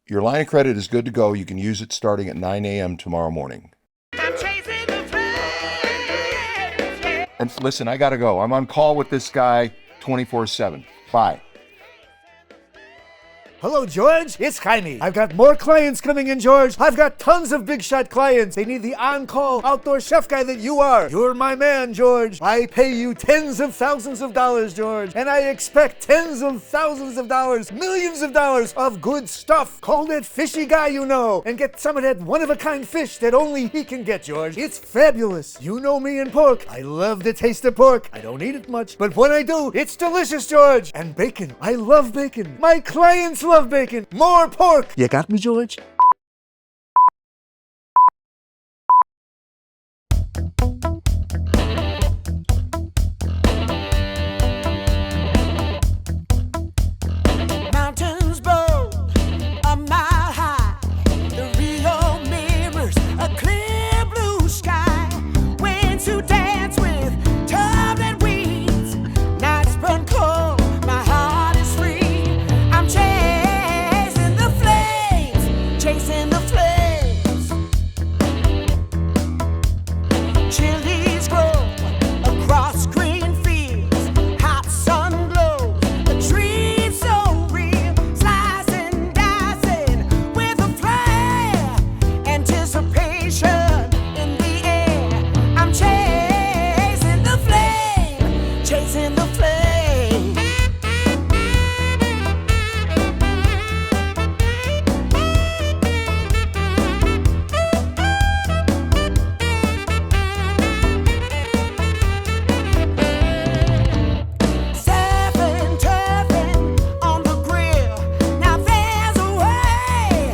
Your line of credit is good to go. You can use it starting at 9 a.m. tomorrow morning. I'm chasing the flames, yeah. And listen, I got to go. I'm on call with this guy 24/7. Bye. Hello, George. It's Jaime. I've got more clients coming in, George. I've got tons of big shot clients. They need the on-call outdoor chef guy that you are. You're my man, George. I pay you tens of thousands of dollars, George. And I expect tens of thousands of dollars, millions of dollars of good stuff. Call that fishy guy you know and get some of that one-of-a-kind fish that only he can get, George. It's fabulous. You know me and pork. I love the taste of pork. I don't eat it much, but when I do, it's delicious, George. And bacon. I love bacon. My clients love bacon. More pork. You got me, George? Mountains bold, a mile high. The Rio mirrors a clear blue sky. Went to dance with turbid weeds. Nights burn cold, my heart is free. I'm chasing the flames, chasing the flames. Chilies grow across green fields. Hot sun glows, the trees so real. Slicing, dicing with a flare. Anticipation in the air. I'm chasing the flame, chasing the flame. Surfing, turfing on the grill. Now there's a way,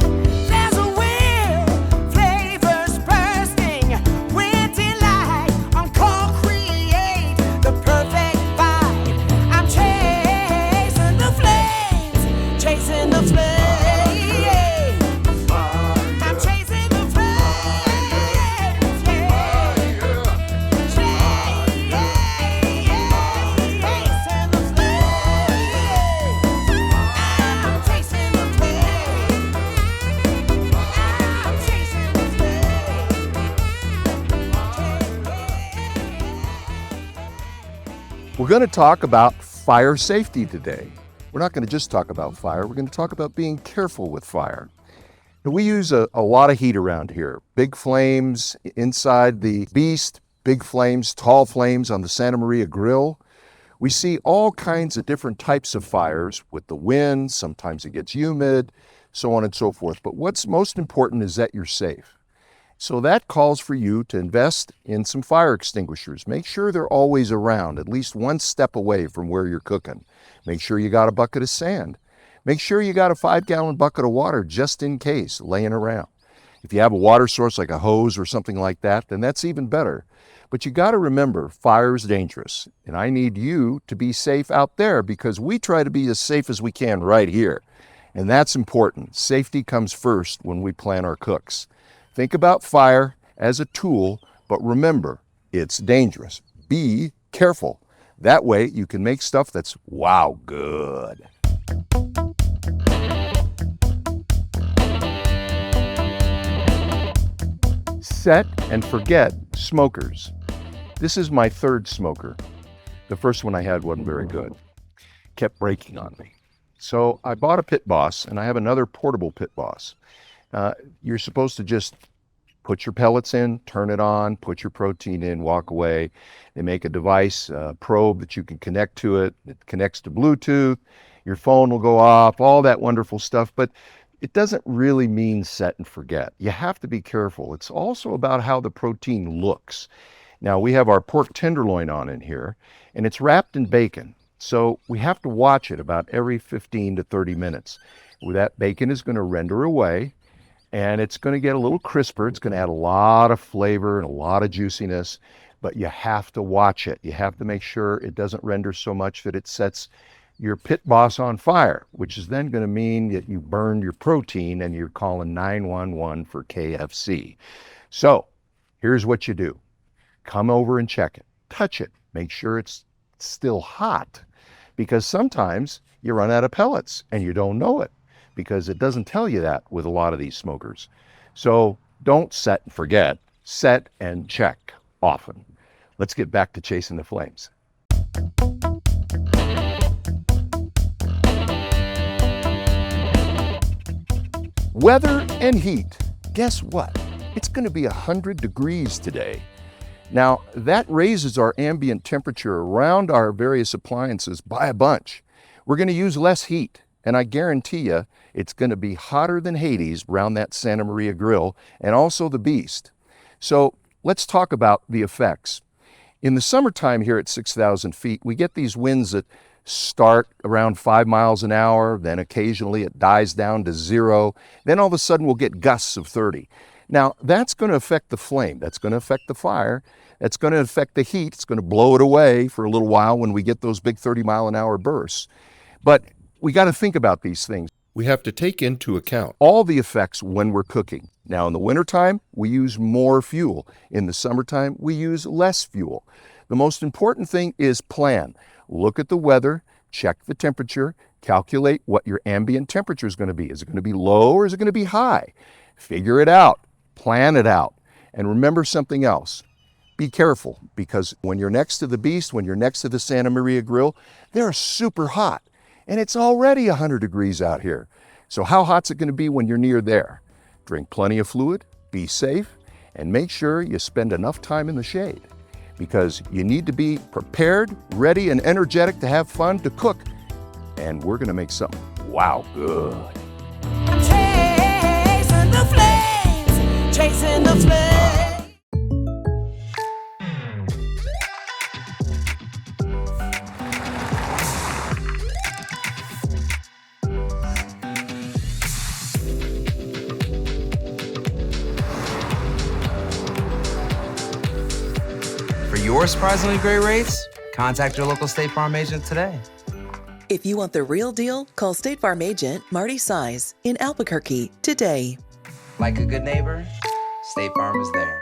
there's a will. Flavors bursting with delight. On call, create the perfect vibe. I'm chasing the flames, chasing the flames. I'm chasing the flames, yeah. Chasing the We're going to talk about fire safety today. We're not going to just talk about fire. We're going to talk about being careful with fire. Now, we use a lot of heat around here. Big flames inside the Beast, big flames, tall flames on the Santa Maria Grill. We see all kinds of different types of fires with the wind. Sometimes it gets humid, so on and so forth. But what's most important is that you're safe. So that calls for you to invest in some fire extinguishers. Make sure they're always around, at least one step away from where you're cooking. Make sure you got a bucket of sand. Make sure you got a 5-gallon bucket of water just in case laying around. If you have a water source like a hose or something like that, then that's even better. But you got to remember, fire is dangerous, and I need you to be safe out there because we try to be as safe as we can right here. And that's important. Safety comes first when we plan our cooks. Think about fire as a tool, but remember, it's dangerous. Be careful. That way you can make stuff that's wow good. Set and forget smokers. This is my third smoker. The first one I had wasn't very good. Kept breaking on me. So I bought a Pit Boss, and I have another portable Pit Boss. You're supposed to just put your pellets in, turn it on, put your protein in, walk away. They make a device, a probe that you can connect to it. It connects to Bluetooth. Your phone will go off, all that wonderful stuff. But it doesn't really mean set and forget. You have to be careful. It's also about how the protein looks. Now, we have our pork tenderloin on in here, and it's wrapped in bacon. So we have to watch it about every 15 to 30 minutes. That bacon is going to render away, and it's going to get a little crisper. It's going to add a lot of flavor and a lot of juiciness, but you have to watch it. You have to make sure it doesn't render so much that it sets your Pit Boss on fire, which is then going to mean that you burned your protein and you're calling 911 for KFC. So here's what you do. Come over and check it. Touch it. Make sure it's still hot, because sometimes you run out of pellets and you don't know it, because it doesn't tell you that with a lot of these smokers. So don't set and forget, set and check often. Let's get back to chasing the flames. Weather and heat. Guess what? It's going to be 100 degrees today. Now, that raises our ambient temperature around our various appliances by a bunch. We're going to use less heat, and I guarantee you it's going to be hotter than Hades around that Santa Maria grill and also the Beast. So let's talk about the effects. In the summertime here at 6,000 feet, we get these winds that start around 5 miles an hour, then occasionally it dies down to 0. Then all of a sudden we'll get gusts of 30. Now that's going to affect the flame, that's going to affect the fire, that's going to affect the heat, it's going to blow it away for a little while when we get those big 30-mile-an-hour bursts. But we got to think about these things. We have to take into account All the effects when we're cooking. Now in the wintertime, we use more fuel. In the summertime, we use less fuel. The most important thing is plan. Look at the weather, check the temperature, calculate what your ambient temperature is going to be. Is it going to be low or is it going to be high? Figure it out, plan it out. And remember something else. Be careful, because when you're next to the Beast, when you're next to the Santa Maria grill, they're super hot. And it's already 100 degrees out here. So how hot's it going to be when you're near there? Drink plenty of fluid, be safe, and make sure you spend enough time in the shade, because you need to be prepared, ready, and energetic to have fun, to cook. And we're going to make something wow good. Chasing the flames, chasing the flames. For your surprisingly great rates, contact your local State Farm agent today. If you want the real deal, call State Farm agent Marty Size in Albuquerque today. Like a good neighbor, State Farm is there.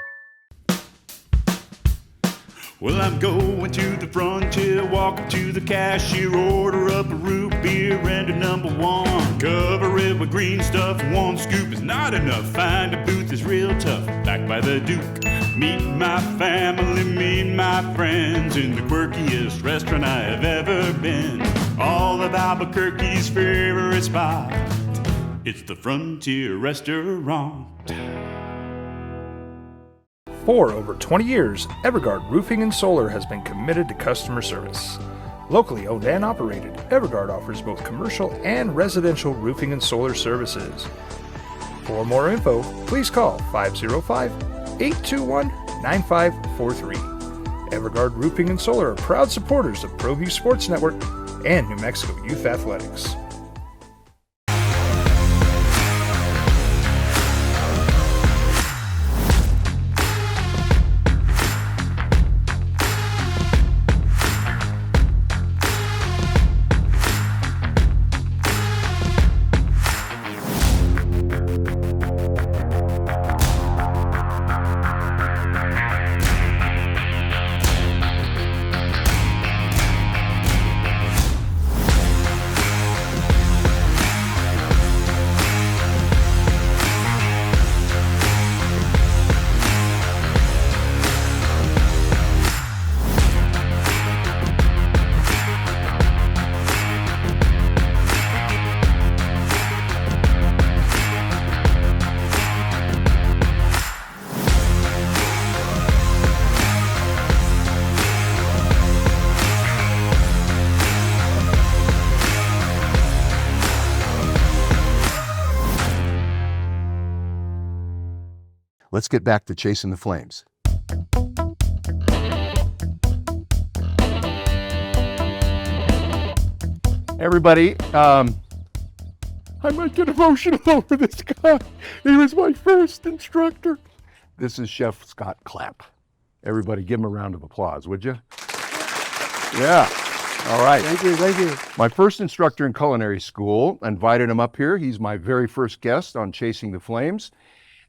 Well, I'm going to the frontier, walk up to the cashier, order up a root beer and a number 1. Cover it with green stuff, 1 scoop is not enough. Find a booth is real tough, back by the Duke. Meet my family, meet my friends in the quirkiest restaurant I have ever been. All of Albuquerque's favorite spot, it's the Frontier Restaurant. For over 20 years, Evergard Roofing and Solar has been committed to customer service. Locally owned and operated, Evergard offers both commercial and residential roofing and solar services. For more info, please call 505-821-9543. Evergard Roofing and Solar are proud supporters of ProView Sports Network and New Mexico Youth Athletics. Let's get back to chasing the flames. Everybody, I might get emotional over this guy. He was my first instructor. This is Chef Scott Clapp. Everybody give him a round of applause, would you? Yeah. All right. Thank you, thank you. My first instructor in culinary school, invited him up here. He's my very first guest on Chasing the Flames.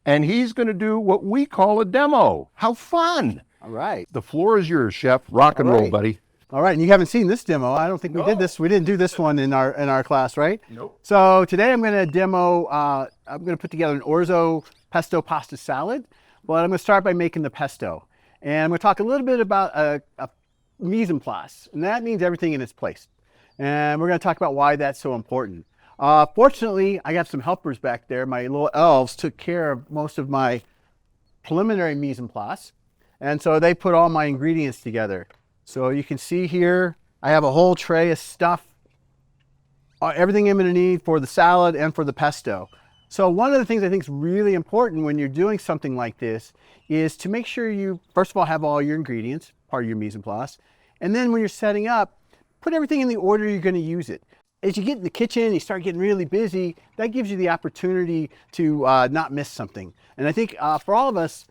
And he's going to do what we call a demo. How fun. All right. The floor is yours, Chef. Rock and roll, right. buddy. All right, and you haven't seen this demo. I don't think we did this. We didn't do this one in our class, right? Nope. So today I'm going to demo. I'm going to put together an orzo pesto pasta salad. But I'm going to start by making the pesto, and I'm going to talk a little bit about a mise en place, and that means everything in its place. And we're going to talk about why that's so important. Fortunately, I got some helpers back there. My little elves took care of most of my preliminary mise en place, and so they put all my ingredients together. So you can see here, I have a whole tray of stuff, everything I'm going to need for the salad and for the pesto. So one of the things I think is really important when you're doing something like this is to make sure you, first of all, have all your ingredients, part of your mise en place, and then when you're setting up, put everything in the order you're going to use it. As you get in the kitchen, you start getting really busy, that gives you the opportunity to not miss something. And I think for all of us,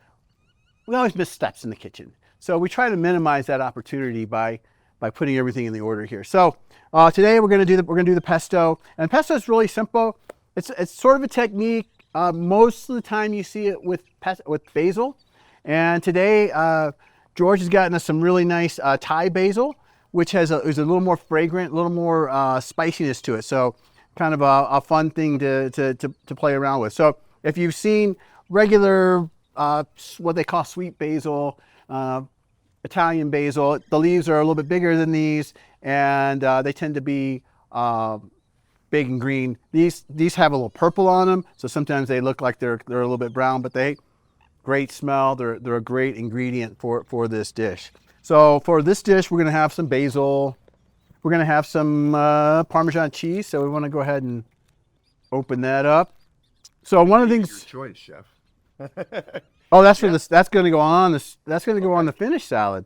we always miss steps in the kitchen. So we try to minimize that opportunity by putting everything in the order here. So today we're going to do the pesto, and pesto is really simple. It's sort of a technique. Most of the time you see it with basil, and today George has gotten us some really nice Thai basil, which is a little more fragrant, a little more spiciness to it. So kind of a fun thing to play around with. So if you've seen regular what they call sweet basil, Italian basil, the leaves are a little bit bigger than these, and they tend to be big and green. These have a little purple on them, so sometimes they look like they're a little bit brown, but they great smell. They're a great ingredient for this dish. So for this dish, we're going to have some basil. We're going to have some Parmesan cheese. So we want to go ahead and open that up. So one of the things. Your choice, chef. Oh, that's for this. That's going to go on this. That's going to go on the finished salad.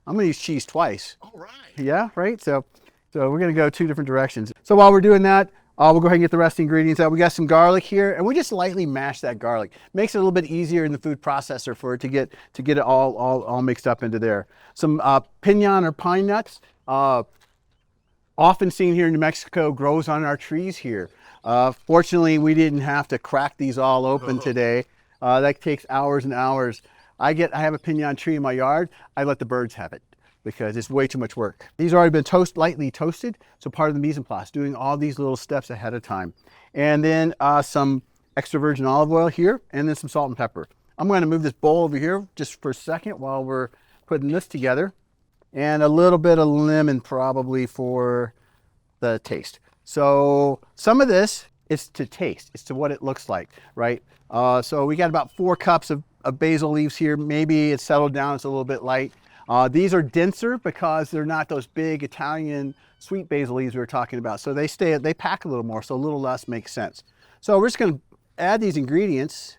I'm going to use cheese twice. All right. Yeah, right. So we're going to go two different directions. So while we're doing that, we'll go ahead and get the rest of the ingredients out. We got some garlic here, and we just lightly mash that garlic. Makes it a little bit easier in the food processor for it to get it all mixed up into there. Some pinon or pine nuts, often seen here in New Mexico, grows on our trees here. Fortunately, we didn't have to crack these all open today. That takes hours and hours. I have a pinon tree in my yard. I let the birds have it, because it's way too much work. These have already been lightly toasted, so part of the mise en place, doing all these little steps ahead of time. And then some extra virgin olive oil here, and then some salt and pepper. I'm going to move this bowl over here just for a second while we're putting this together, and a little bit of lemon probably for the taste. So some of this is to taste, it's to what it looks like, right? So we got about 4 cups of basil leaves here. Maybe it's settled down, it's a little bit light. These are denser because they're not those big Italian sweet basil leaves we were talking about. So they pack a little more, so a little less makes sense. So we're just going to add these ingredients.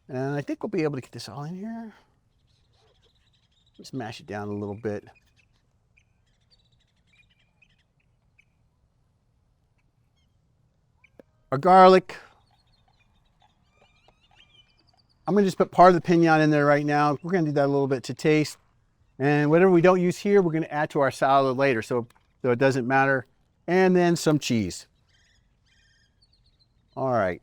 And I think we'll be able to get this all in here. Just mash it down a little bit. Our garlic. I'm going to just put part of the pinon in there right now. We're going to do that a little bit to taste. And whatever we don't use here, we're going to add to our salad later, so it doesn't matter. And then some cheese. All right.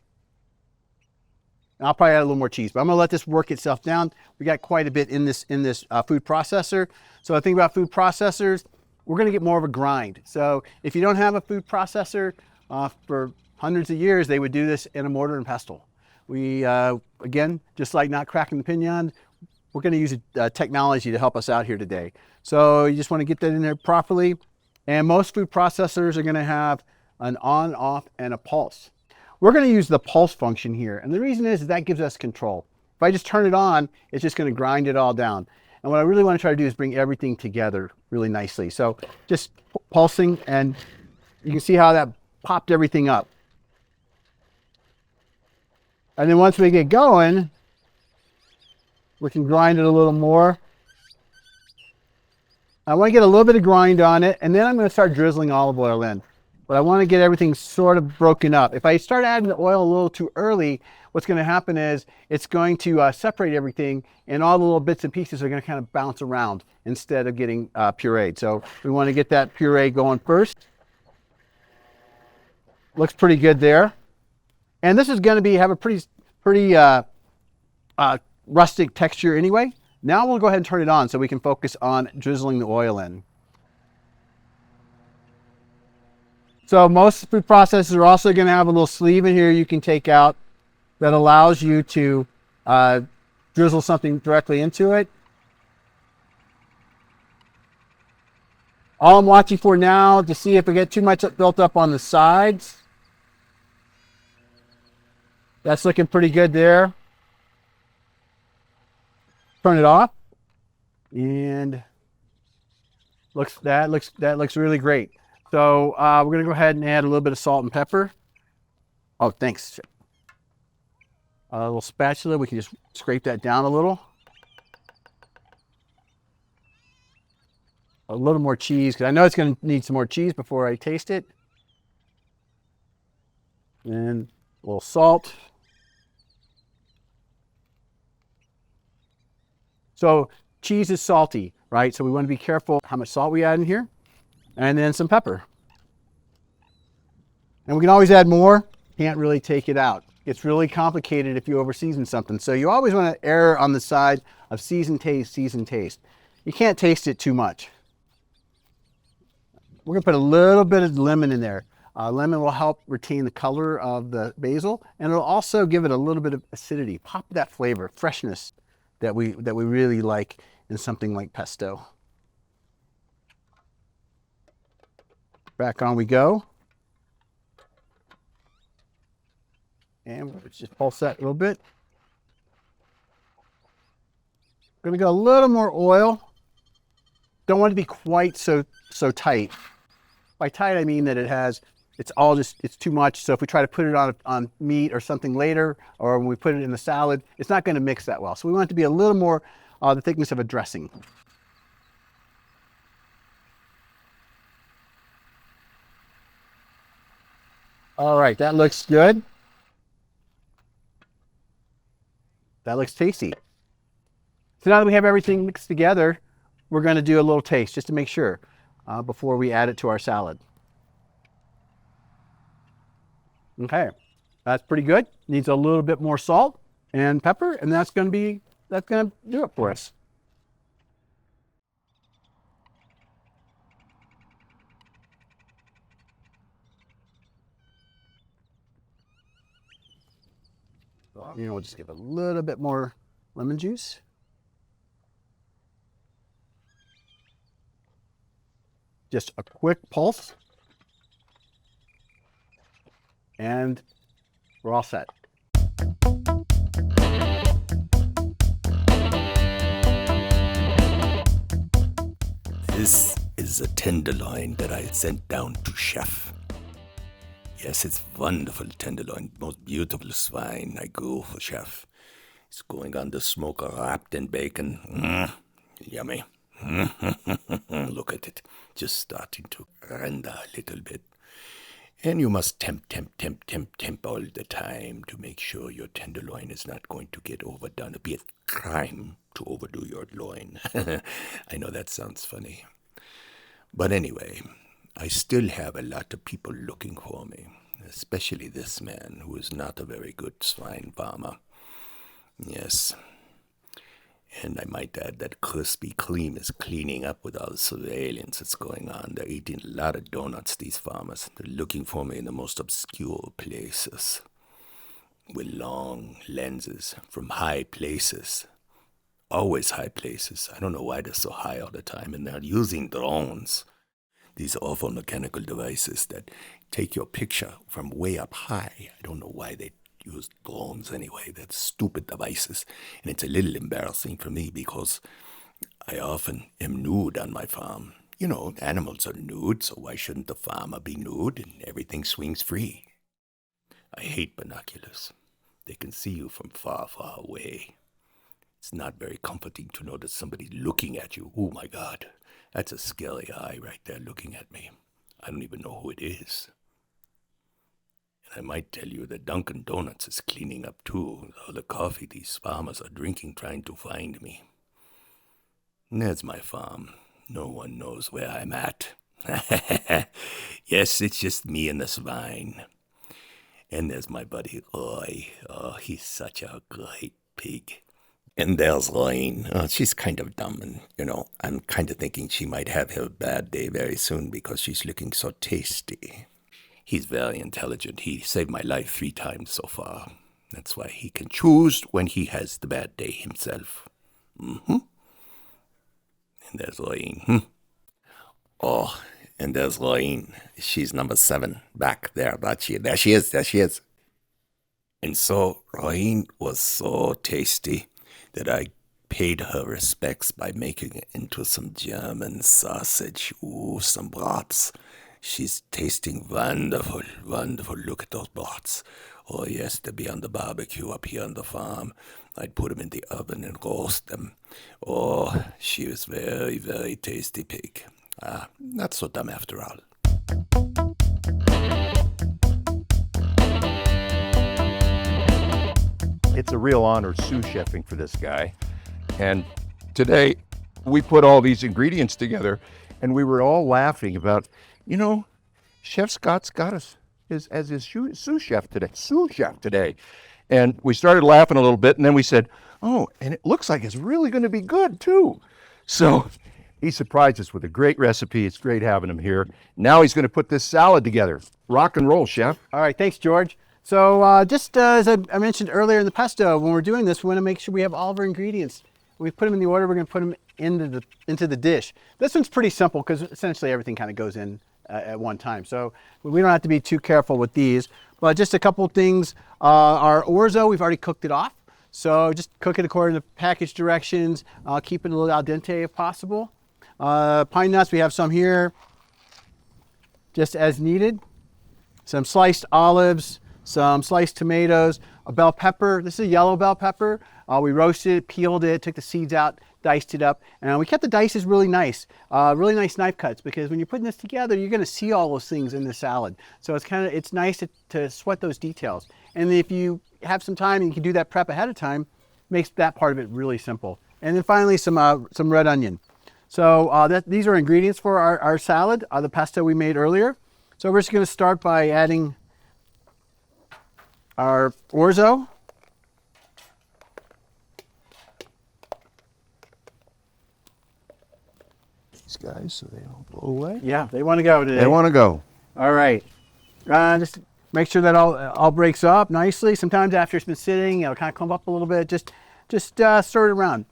I'll probably add a little more cheese, but I'm going to let this work itself down. We got quite a bit in this food processor. So the thing about food processors, we're going to get more of a grind. So if you don't have a food processor, for hundreds of years, they would do this in a mortar and pestle. We, again, just like not cracking the pinon, we're going to use technology to help us out here today. So you just want to get that in there properly. And most food processors are going to have an on, off, and a pulse. We're going to use the pulse function here. And the reason is that gives us control. If I just turn it on, it's just going to grind it all down. And what I really want to try to do is bring everything together really nicely. So just pulsing, and you can see how that popped everything up. And then once we get going, we can grind it a little more. I want to get a little bit of grind on it, and then I'm going to start drizzling olive oil in. But I want to get everything sort of broken up. If I start adding the oil a little too early, what's going to happen is it's going to separate everything, and all the little bits and pieces are going to kind of bounce around instead of getting pureed. So we want to get that puree going first. Looks pretty good there. And this is going to have a pretty rustic texture anyway. Now we'll go ahead and turn it on so we can focus on drizzling the oil in. So most food processors are also going to have a little sleeve in here you can take out that allows you to drizzle something directly into it. All I'm watching for now to see if we get too much built up on the sides. That's looking pretty good there. Turn it off, and that looks really great. So we're gonna go ahead and add a little bit of salt and pepper. Oh, thanks. A little spatula, we can just scrape that down a little. A little more cheese, because I know it's gonna need some more cheese before I taste it. And a little salt. So cheese is salty, right? So we want to be careful how much salt we add in here. And then some pepper. And we can always add more. Can't really take it out. It's really complicated if you over season something. So you always want to err on the side of season taste, season taste. You can't taste it too much. We're gonna put a little bit of lemon in there. Lemon will help retain the color of the basil, and it'll also give it a little bit of acidity, pop that flavor, freshness that we really like in something like pesto. Back on we go. And we'll just pulse that a little bit. Gonna go a little more oil. Don't want it to be quite so tight. By tight, I mean that it's too much. So if we try to put it on meat or something later, or when we put it in the salad, it's not going to mix that well. So we want it to be a little more the thickness of a dressing. All right, that looks good. That looks tasty. So now that we have everything mixed together, we're going to do a little taste just to make sure before we add it to our salad. Okay, that's pretty good. Needs a little bit more salt and pepper, and that's going to do it for us. We'll just give a little bit more lemon juice. Just a quick pulse. And we're all set. This is a tenderloin that I sent down to Chef. Yes, it's wonderful tenderloin, most beautiful swine I grew for Chef. It's going on the smoker wrapped in bacon. Yummy. Look at it, just starting to render a little bit. And you must temp all the time to make sure your tenderloin is not going to get overdone. It'd be a crime to overdo your loin. I know that sounds funny. But anyway, I still have a lot of people looking for me, especially this man who is not a very good swine farmer. Yes. And I might add that Krispy Kreme is cleaning up with all the surveillance that's going on. They're eating a lot of donuts, these farmers. They're looking for me in the most obscure places with long lenses from high places. Always high places. I don't know why they're so high all the time. And they're using drones. These awful mechanical devices that take your picture from way up high. I don't know why they use drones anyway. They're stupid devices. And it's a little embarrassing for me because I often am nude on my farm. You know, animals are nude, so why shouldn't the farmer be nude and everything swings free? I hate binoculars. They can see you from far, far away. It's not very comforting to know that somebody's looking at you. Oh my God, that's a scary eye right there looking at me. I don't even know who it is. I might tell you that Dunkin' Donuts is cleaning up too. All the coffee these farmers are drinking trying to find me. And there's my farm. No one knows where I'm at. Yes, it's just me and the swine. And there's my buddy Roy. Oh, he's such a great pig. And there's Loin. She's kind of dumb, and, I'm kind of thinking she might have her bad day very soon because she's looking so tasty. He's very intelligent. He saved my life 3 times so far. That's why he can choose when he has the bad day himself. And there's Loin. Oh, and there's Loin. She's number 7 back there. There she is. And so Loin was so tasty that I paid her respects by making it into some German sausage. Ooh, some brats. She's tasting wonderful, wonderful. Look at those brats. Oh, yes, they'll be on the barbecue up here on the farm. I'd put them in the oven and roast them. Oh, she was very, very tasty pig. Not so dumb after all. It's a real honor sous chefing for this guy. And today we put all these ingredients together and we were all laughing about, Chef Scott's got us as his sous chef today. And we started laughing a little bit and then we said, oh, and it looks like it's really going to be good too. So he surprised us with a great recipe. It's great having him here. Now he's going to put this salad together. Rock and roll, chef. All right, thanks, George. So just as I mentioned earlier in the pesto, when we're doing this, we want to make sure we have all of our ingredients. When we put them in the order, we're going to put them into the dish. This one's pretty simple because essentially everything kind of goes in at one time. So we don't have to be too careful with these. But just a couple things. Our orzo, we've already cooked it off. So just cook it according to package directions. Keep it a little al dente if possible. Pine nuts, we have some here, just as needed. Some sliced olives. Some sliced tomatoes, a bell pepper. This is a yellow bell pepper. We roasted it, peeled it, took the seeds out, diced it up. And we kept the dices really nice knife cuts, because when you're putting this together, you're gonna see all those things in the salad. So it's nice to sweat those details. And if you have some time and you can do that prep ahead of time, makes that part of it really simple. And then finally, some red onion. So these are ingredients for our salad, the pesto we made earlier. So we're just gonna start by adding our orzo. These guys, so they don't blow away. Yeah, they want to go today. They want to go. All right. Just make sure that all breaks up nicely. Sometimes after it's been sitting, it'll kind of clump up a little bit. Just stir it around.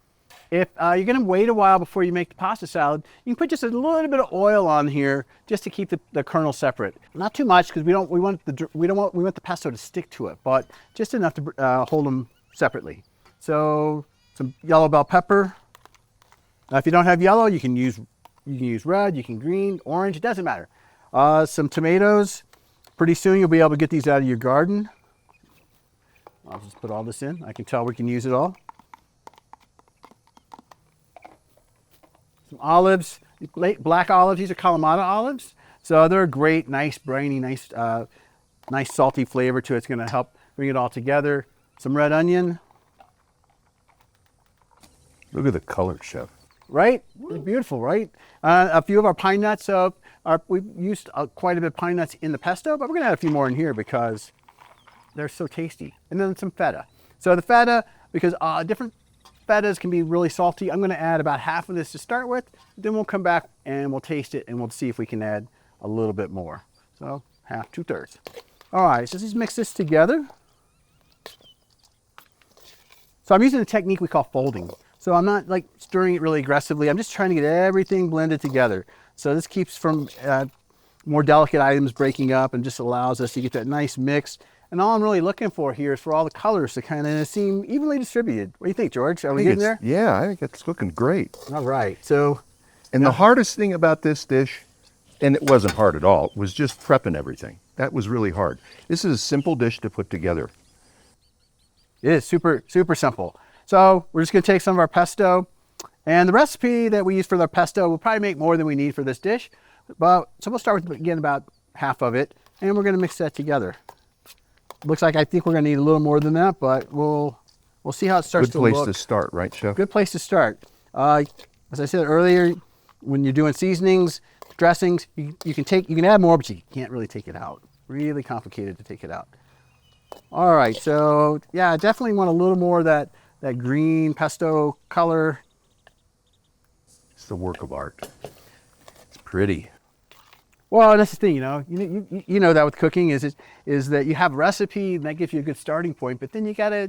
If you're going to wait a while before you make the pasta salad, you can put just a little bit of oil on here just to keep the kernel separate. Not too much, because we want the pesto to stick to it, but just enough to hold them separately. So some yellow bell pepper. Now, if you don't have yellow, you can use red, you can green, orange. It doesn't matter. Some tomatoes. Pretty soon you'll be able to get these out of your garden. I'll just put all this in. I can tell we can use it all. Some olives, black olives. These are Kalamata olives. So they're a great, nice, briny, nice salty flavor to it. It's going to help bring it all together. Some red onion. Look at the color, chef. Right? It's beautiful, right? A few of our pine nuts. So we've used quite a bit of pine nuts in the pesto, but we're going to add a few more in here because they're so tasty. And then some feta. So the feta, because different fetas can be really salty, I'm going to add about half of this to start with. Then we'll come back and we'll taste it and we'll see if we can add a little bit more. So half, 2/3. All right, so let's mix this together. So I'm using a technique we call folding. So I'm not like stirring it really aggressively. I'm just trying to get everything blended together. So this keeps from more delicate items breaking up and just allows us to get that nice mix. And all I'm really looking for here is for all the colors to kind of seem evenly distributed. What do you think, George? Are we getting there? Yeah, I think it's looking great. All right. So, and the hardest thing about this dish, and it wasn't hard at all, was just prepping everything. That was really hard. This is a simple dish to put together. It is super, super simple. So we're just going to take some of our pesto, and the recipe that we use for the pesto will probably make more than we need for this dish. So we'll start with, again, about half of it, and we're going to mix that together. Looks like I think we're going to need a little more than that, but we'll see how it starts to look. Good place to start, right, Chef? Good place to start. As I said earlier, when you're doing seasonings, dressings, you can add more, but you can't really take it out. Really complicated to take it out. All right, so yeah, I definitely want a little more of that that green pesto color. It's the work of art. It's pretty. Well, that's the thing, you know that with cooking is that you have a recipe and that gives you a good starting point, but then you gotta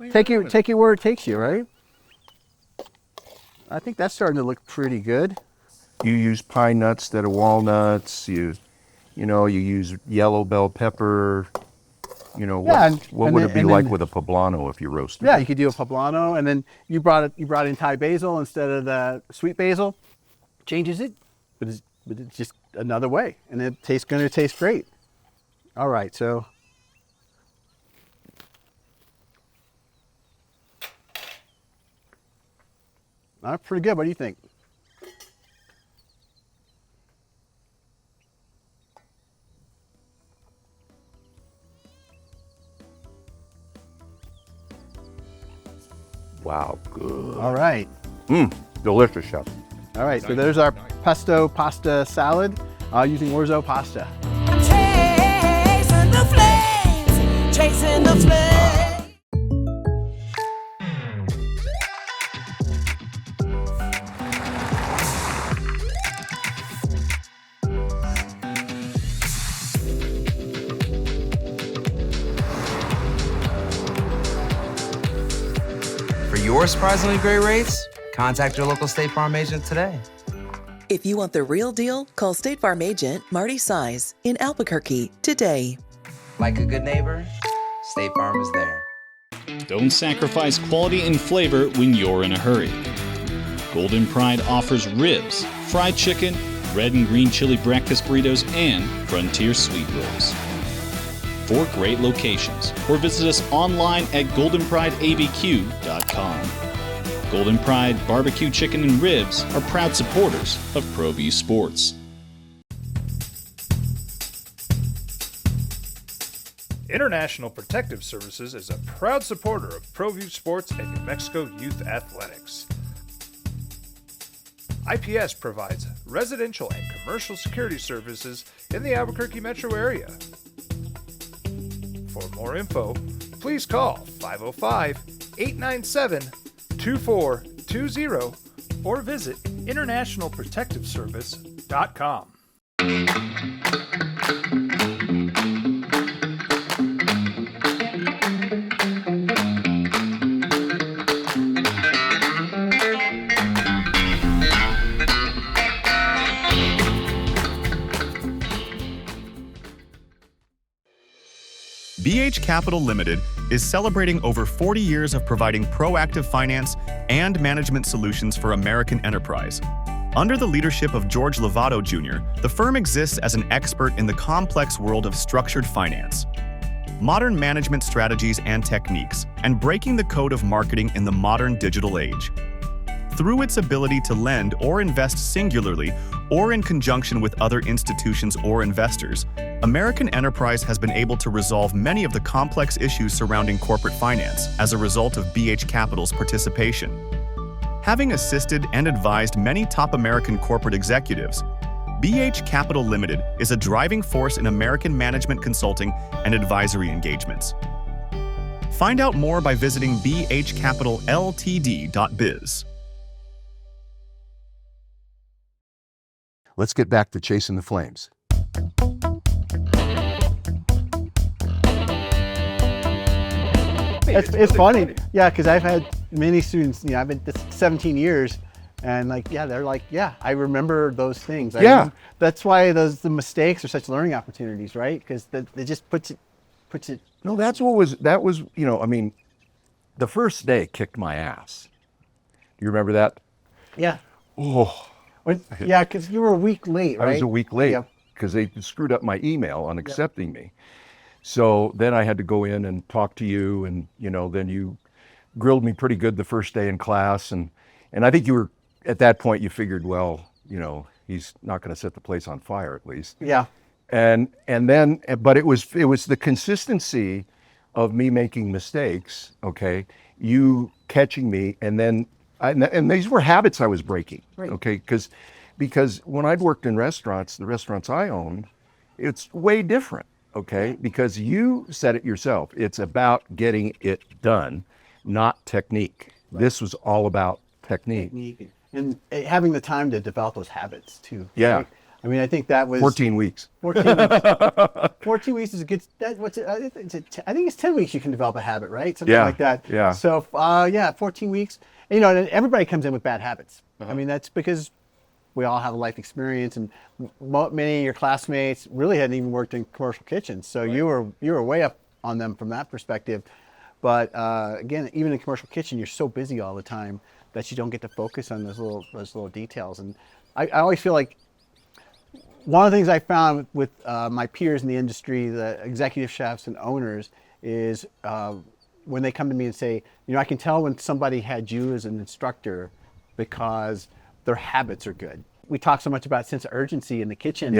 take it where it takes you, right? I think that's starting to look pretty good. You use pine nuts instead of walnuts. You use yellow bell pepper. What would it be like with a poblano if you roasted Yeah, it? you could do a poblano, and then you brought in Thai basil instead of the sweet basil. Changes it, but it's just another way, and it's going to taste great. All right, so pretty good. What do you think? Wow, good. All right. Delicious, chef. All right, so there's our pesto pasta salad using orzo pasta. Chasing the flames, chasing the flames. For your surprisingly great rates, contact your local State Farm agent today. If you want the real deal, call State Farm agent Marty Mise in Albuquerque today. Like a good neighbor, State Farm is there. Don't sacrifice quality and flavor when you're in a hurry. Golden Pride offers ribs, fried chicken, red and green chili breakfast burritos, and frontier sweet rolls. 4 great locations, or visit us online at goldenprideabq.com. Golden Pride Barbecue Chicken and Ribs are proud supporters of ProView Sports. International Protective Services is a proud supporter of ProView Sports and New Mexico Youth Athletics. IPS provides residential and commercial security services in the Albuquerque metro area. For more info, please call 505-897-2420 or visit internationalprotectiveservice.com. BH Capital Limited is celebrating over 40 years of providing proactive finance and management solutions for American enterprise. Under the leadership of George Lovato Jr., the firm exists as an expert in the complex world of structured finance, modern management strategies and techniques, and breaking the code of marketing in the modern digital age. Through its ability to lend or invest singularly or in conjunction with other institutions or investors, American enterprise has been able to resolve many of the complex issues surrounding corporate finance as a result of BH Capital's participation. Having assisted and advised many top American corporate executives, BH Capital Limited is a driving force in American management consulting and advisory engagements. Find out more by visiting bhcapitalltd.biz. Let's get back to chasing the flames. It's funny. Yeah, because I've had many students, I've been this 17 years, and they're like, yeah, I remember those things. That's why the mistakes are such learning opportunities, right? Because it just puts it. No, that was, the first day kicked my ass. Do you remember that? Yeah. Oh. Yeah, because you were a week late, right? I was a week late because they screwed up my email on accepting me. So then I had to go in and talk to you, and then you grilled me pretty good the first day in class, and I think you were at that point you figured, well, he's not going to set the place on fire at least. Yeah. And then, but it was the consistency of me making mistakes. Okay, you catching me, and then and these were habits I was breaking. Right. Okay, because when I'd worked in restaurants, the restaurants I owned, it's way different. Okay, because you said it yourself. It's about getting it done, not technique. This was all about technique. Technique and having the time to develop those habits too. Yeah. Right? I mean, I think that was 14 weeks. 14 weeks. 14 weeks is a good. What's it? I think it's 10 weeks you can develop a habit, right? Something like that. Yeah. So 14 weeks. And, you know, and everybody comes in with bad habits. I mean, that's because we all have a life experience, and many of your classmates really hadn't even worked in commercial kitchens, so you were way up on them from that perspective. But again, even in commercial kitchen, you're so busy all the time that you don't get to focus on those little details. And I always feel like one of the things I found with my peers in the industry, the executive chefs and owners, is when they come to me and say, you know, I can tell when somebody had you as an instructor because their habits are good. We talk so much about sense of urgency in the kitchen,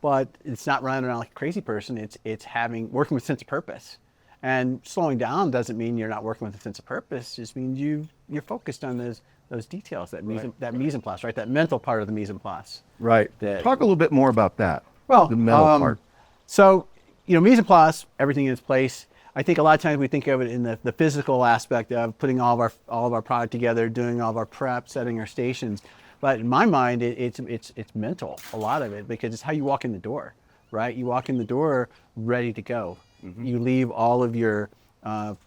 but it's not running around like a crazy person. It's working with sense of purpose. And slowing down doesn't mean you're not working with a sense of purpose. It just means you're focused on those details, that mise en place, right? That mental part of the mise en place. Right. Talk a little bit more about that. Well, the mental part. So, you know, mise en place, everything in its place. I think a lot of times we think of it in the physical aspect of putting all of our product together, doing all of our prep, setting our stations. But in my mind, it's mental, a lot of it, because it's how you walk in the door, right? You walk in the door ready to go. Mm-hmm. You leave all of your, as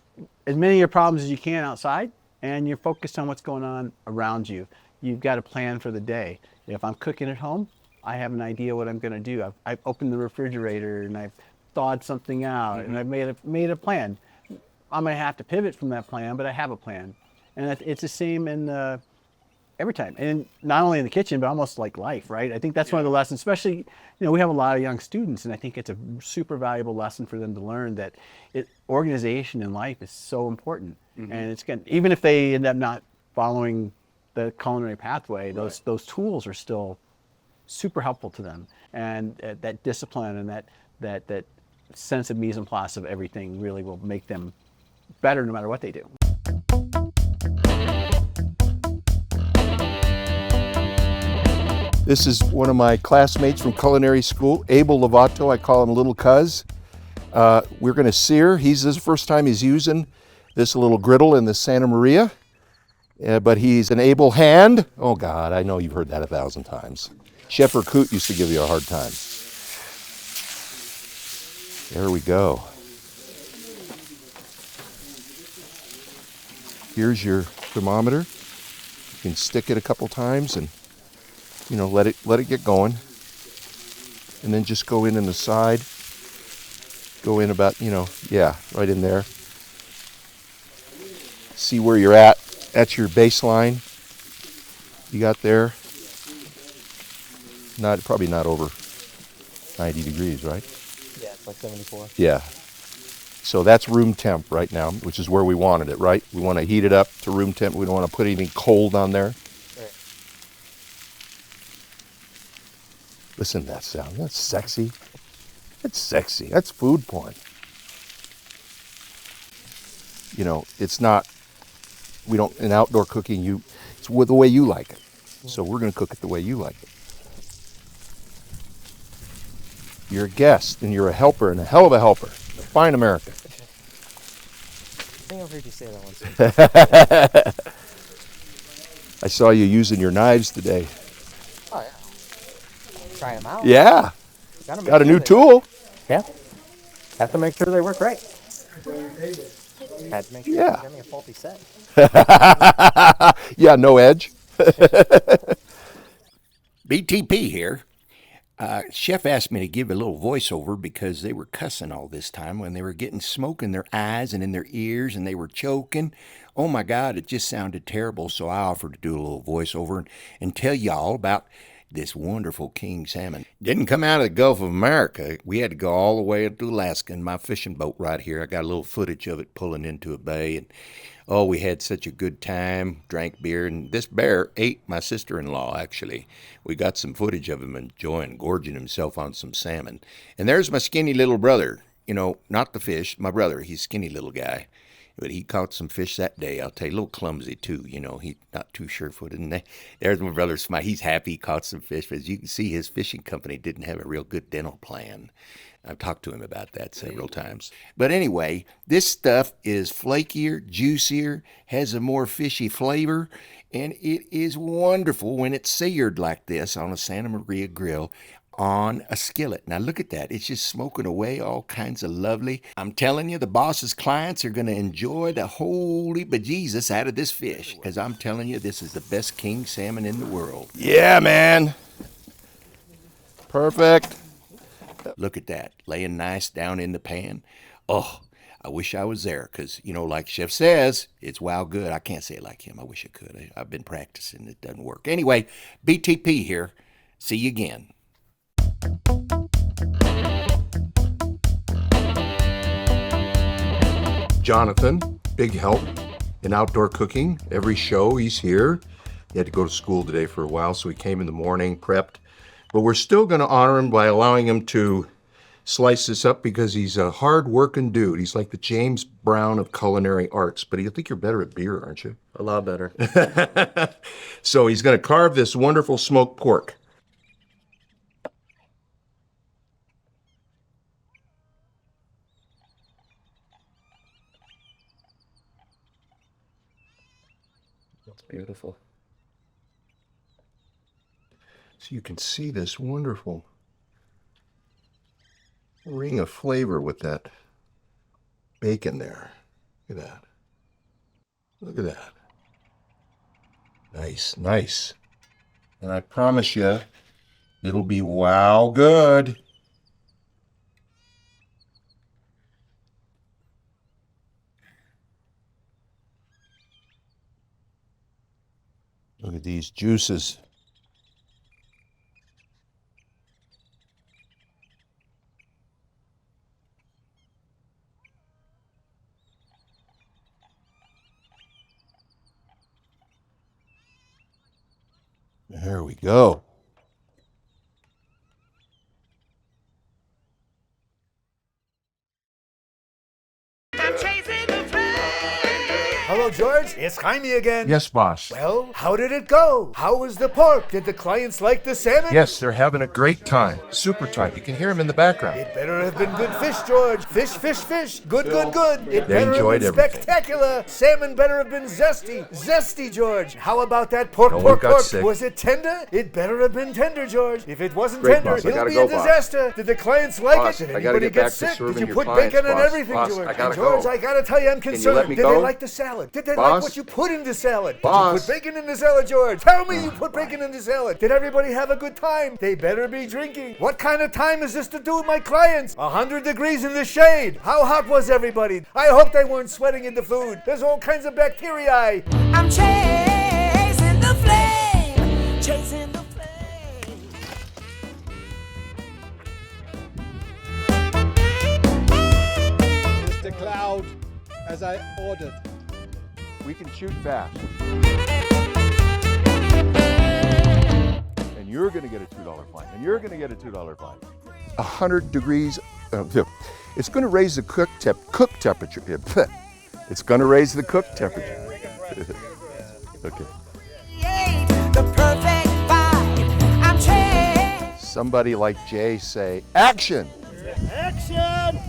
many of your problems as you can outside, and you're focused on what's going on around you. You've got a plan for the day. If I'm cooking at home, I have an idea what I'm going to do. I've opened the refrigerator and I've thawed something out, and I've made a plan. I'm going to have to pivot from that plan, but I have a plan. And it's the same in every time, and not only in the kitchen, but almost like life, right? I think that's one of the lessons, especially, you know, we have a lot of young students, and I think it's a super valuable lesson for them to learn that organization in life is so important. Mm-hmm. And it's even if they end up not following the culinary pathway, those tools are still super helpful to them. And that discipline and that sense of mise en place of everything really will make them better no matter what they do. This is one of my classmates from culinary school, Abel Lovato. I call him Little Cuz. We're going to sear. This is the first time he's using this little griddle in the Santa Maria, but he's an able hand. Oh God, I know you've heard that 1,000 times. Chef Erkut used to give you a hard time. There we go. Here's your thermometer. You can stick it a couple times and, you know, let it get going, and then just go in the side. Go in about, you know, right in there. See where you're at. That's your baseline. You got there. Probably not over 90 degrees, right? Yeah, it's like 74. Yeah. So that's room temp right now, which is where we wanted it, right? We want to heat it up to room temp. We don't want to put anything cold on there. Right. Listen to that sound. That's sexy. That's sexy. That's food porn. You know, it's not, in outdoor cooking, it's the way you like it. So we're going to cook it the way you like it. You're a guest, and you're a helper, and a hell of a helper. A fine American. I think I've heard you say that once. I saw you using your knives today. Oh, yeah. Try them out. Yeah. Got a new tool. Yeah. Have to make sure they work right. Had to make sure Yeah. you give me a faulty set. Yeah, no edge. BTP here. Chef asked me to give a little voiceover because they were cussing all this time when they were getting smoke in their eyes and in their ears, and they were choking. Oh my God, it just sounded terrible. So I offered to do a little voiceover and tell y'all about this wonderful king salmon. Didn't come out of the Gulf of America. We had to go all the way up to Alaska in my fishing boat right here. I got a little footage of it pulling into a bay, and oh, we had such a good time, drank beer, and this bear ate my sister-in-law, actually. We got some footage of him enjoying, gorging himself on some salmon. And there's my skinny little brother. You know, not the fish, my brother. He's a skinny little guy. But he caught some fish that day. I'll tell you, a little clumsy, too. You know, he's not too sure-footed. And there's my brother smile. He's happy he caught some fish. But as you can see, his fishing company didn't have a real good dental plan. I've talked to him about that several times. But anyway, this stuff is flakier, juicier, has a more fishy flavor, and it is wonderful when it's seared like this on a Santa Maria grill on a skillet. Now look at that. It's just smoking away, all kinds of lovely. I'm telling you, the boss's clients are going to enjoy the holy bejesus out of this fish, because I'm telling you, this is the best king salmon in the world. Yeah, man. Perfect. Look at that, laying nice down in the pan. Oh, I wish I was there, because, you know, like Chef says, it's wow good. I can't say it like him. I wish I could. I've been practicing. It doesn't work. Anyway, BTP here. See you again. Jonathan, big help in outdoor cooking. Every show he's here. He had to go to school today for a while, so he came in the morning, prepped. But we're still going to honor him by allowing him to slice this up, because he's a hard-working dude. He's like the James Brown of culinary arts. But I think you're better at beer, aren't you? A lot better. So he's going to carve this wonderful smoked pork. That's beautiful. So you can see this wonderful ring of flavor with that bacon there. Look at that. Look at that. Nice, nice. And I promise you, it'll be wow good. Look at these juices. There we go. I'm chasing the flame. Hello, George. It's Jaime again. Yes, boss. Well, how did it go? How was the pork? Did the clients like the salmon? Yes, they're having a great time. Super tight. You can hear them in the background. It better have been good fish, George. Fish, fish, fish. Good, good, good. It They better have enjoyed been everything. spectacular. Salmon better have been zesty. Zesty, George. How about that pork, No one pork, got pork? sick. Was it tender? It better have been tender, George. If it wasn't Great, tender, boss. I it'll gotta be go, a boss. disaster. Did the clients like Boss, it? Did I gotta anybody get get back to sick? Did serving you your put clients, bacon and boss. everything, Boss, George? I gotta George, go. I gotta tell you, I'm Can you concerned. let me Did go? they like the salad? Did they Boss? like what you put in the salad? Did Boss? you put bacon in the salad, George? Tell me you put bacon in the salad. Did everybody have a good time? They better be drinking. What kind of time is this to do with my clients? 100 degrees in the shade. How hot was everybody? I hope they weren't sweating in the food. There's all kinds of bacteria. I'm chasing the flame. Chasing the flame. Mr. Cloud, as I ordered. We can shoot fast. And you're going to get a $2 fine. And you're going to get a $2 fine. 100 degrees. It's going to raise the cook temperature. It's going to raise the cook temperature. Okay. The perfect vibe. I'm chasing. Somebody like Jay say, action! Action!